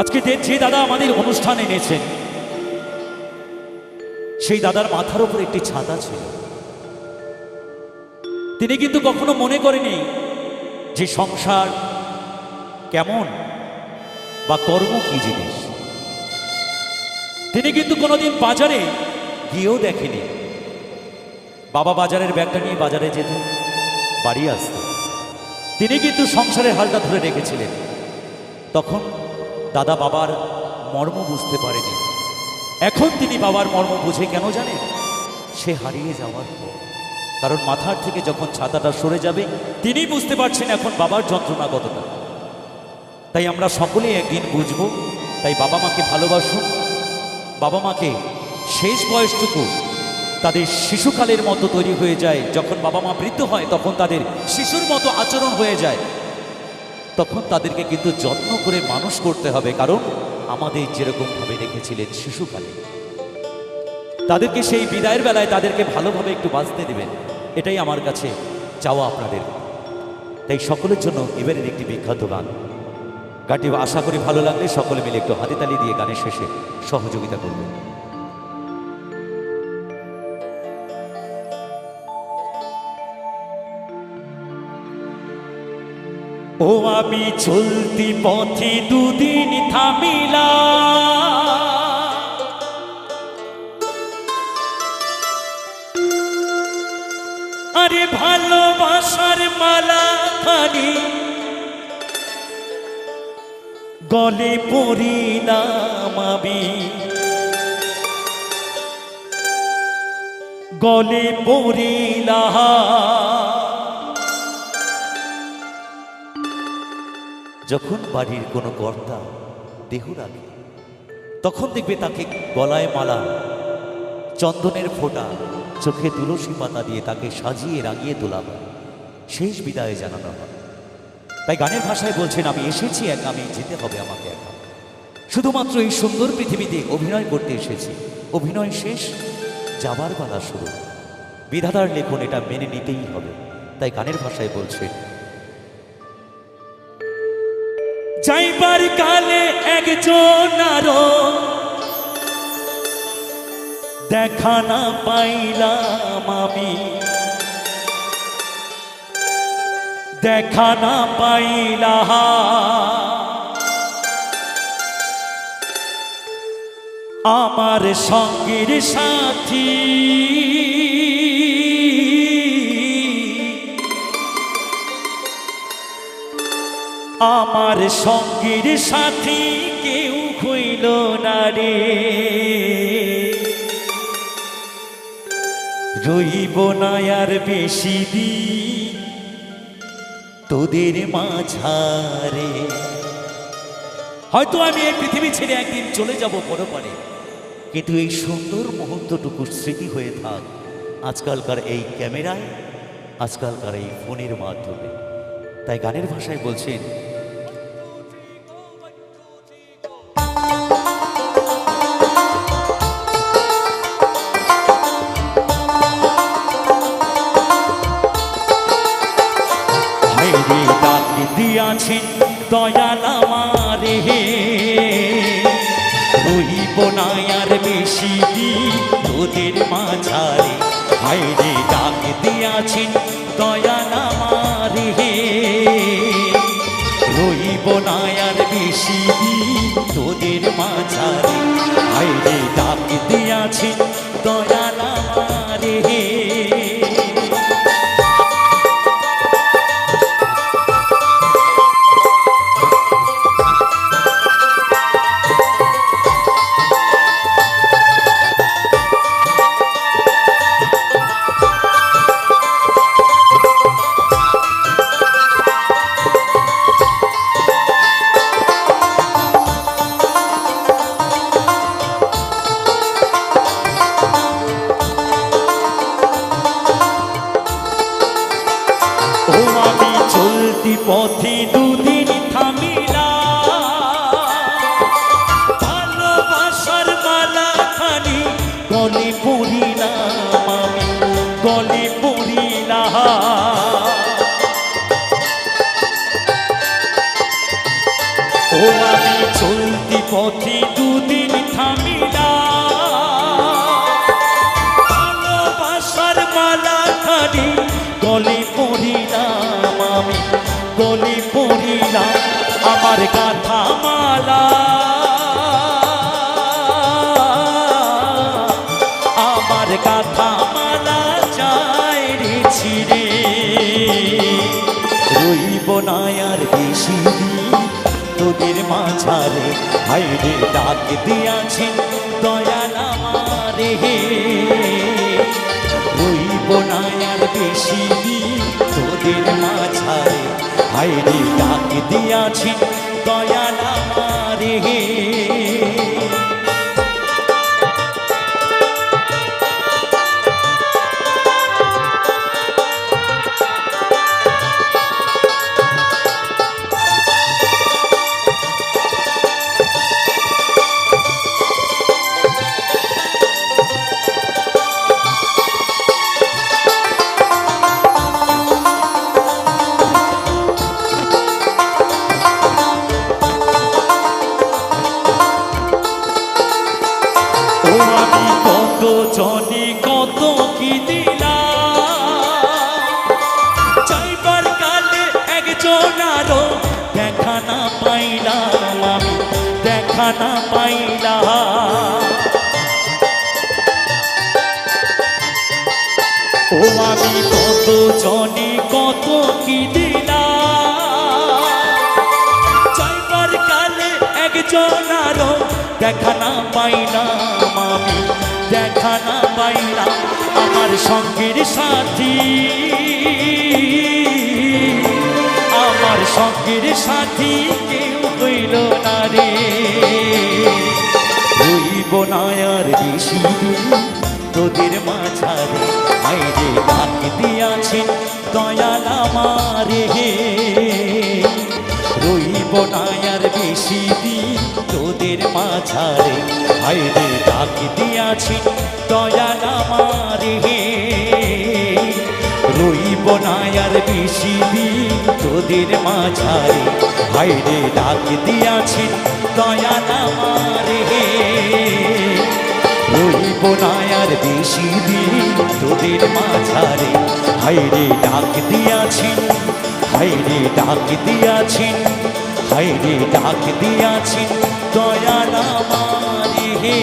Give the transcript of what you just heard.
আজকে যে দাদা আমাদের অনুষ্ঠান এনেছেন, সেই দাদার মাথার উপর একটি ছাতা ছিল। তিনি কিন্তু কখনো মনে করেনি যে সংসার কেমন বা কর্ম কি জিনিস। তিনি কিন্তু কোনোদিন বাজারে গিয়েও দেখেনি। বাবা বাজারের ব্যাগটা নিয়ে বাজারে যেত, বাড়ি আসত। তিনি কিন্তু সংসারের হালটা ধরে রেখেছিলেন। তখন দাদা বাবার মর্ম বুঝতে পারেনি। এখন তিনি বাবার মর্ম বুঝে কেন জানেন? সে হারিয়ে যাওয়ার পর, কারণ মাথার থেকে যখন ছাতাটা সরে যাবে তিনি বুঝতে পারছেন এখন বাবার যন্ত্রণা কতটা। তাই আমরা সকলেই একদিন বুঝব। তাই বাবা মাকে ভালোবাসুন। বাবা মাকে শেষ বয়সটুকু তাদের শিশুকালের মতো তৈরি হয়ে যায়। যখন বাবা মা বৃদ্ধ হয় তখন তাদের শিশুর মতো আচরণ হয়ে যায়। তখন তাদেরকে কিন্তু যত্ন করে মানুষ করতে হবে, কারণ আমাদের যেরকমভাবে রেখেছিলেন শিশুকালে, তাদেরকে সেই বিদায়ের বেলায় তাদেরকে ভালোভাবে একটু বাঁচতে দেবেন। এটাই আমার কাছে চাওয়া আপনাদের। তাই সকলের জন্য এবারের একটি বিখ্যাত গান, গানটি আশা করি ভালো লাগলে সকলে মিলে একটু হাতেতালি দিয়ে গানের শেষে সহযোগিতা করবেন। ও আমি চলতি পথে দুদিন থামিলা, আরে ভালোবাসার মালা খানি গলে পড়িলাম আমি, গলে পড়িলাম। যখন বাড়ির কোনো কর্তা দেহ রাখে তখন দেখবে তাকে গলায় মালা, চন্দনের ফোঁটা, চোখে তুলসী পাতা দিয়ে তাকে সাজিয়ে রাগিয়ে তোলা হয়, শেষ বিদায় জানানো হয়। তাই গানের ভাষায় বলছেন, আমি এসেছি একা, আমি যেতে হবে আমাকে একা। শুধুমাত্র এই সুন্দর পৃথিবীতে অভিনয় করতে এসেছি। অভিনয় শেষ, যাবার পালা শুরু। বিধাতার লেখন, এটা মেনে নিতেই হবে। তাই গানের ভাষায় বলছেন, যাইবার কালে একজন আরো দেখা না পাইলাম আমি, দেখা না পাইলাম। আমার সঙ্গের সাথী আমার সঙ্গের সাথী কেউ হইল না রে, রইব না আর বেশি দিন তোদের মাঝারে। হয়তো আমি এই পৃথিবী ছেড়ে একদিন চলে যাব পরপারে, কিন্তু এই সুন্দর মুহূর্তটুকু স্মৃতি হয়ে থাক আজকালকার এই ক্যামেরায়, আজকালকার এই ফোনের মাধ্যমে। তাই গানের ভাষায় বলছেন, দিয়াছেন দয়াল আমারে, রইব না আর বেশি দিন তোদের মাঝারে। হায়রে ডাক দিয়াছেন দয়াল আমারে, রইব না আর বেশি দিন তোদের মাঝারে। হায়রে ডাক দিয়াছেন দয়াল আমারে। আমি চলতি পথে দুদিন থামিলাম, ভালোবাসার মালা খানি গলে পড়িলাম, আমি গলে পড়িলাম আমার গাথা মালা, আমার গাথা মালা যায় রে ছিঁড়ে। রইব না আর বেশি দিন তোদের মাঝারে, হাইরে ডাক দিয়াছি দয়াল আমারে। রইব না আর বেশি দিন তোদের মাঝারে, হাইরে ডাক দিয়াছি দয়াল আমারে। আমি কত জনে কত কি দিলাম, চাইবার কালে একজন আরো দেখা না পাইলাম, আমি দেখা না পাইলাম। ও আমি কত জনে কত কি দিলাম, চাইবার কালে একজন আরো দেখা না পাইলাম, আমি দেখা না পাইলাম। আমার সঙ্গের সাথী, আমার সঙ্গের সাথী কেউ হইল না রে। হইব না আর বেশি দিন তোদের মাঝারে, আইরে ডাক দিয়াছেন দয়াল আমারে। রইব না আর বেশি দিন তোদের মাঝারে, হায়রে ডাক দিয়াছি দয়াল আমারে। রইব না আর বেশি দিন তোদের মাঝারে, হায়রে ডাক দিয়াছি দয়াল আমারে। রইব না আর বেশি দিন তোদের মাঝারে, হায়রে ডাক দিয়াছি, হায়রে ডাক দিয়াছি, হায়রে ডাক দিয়াছি দয়াল আমারে।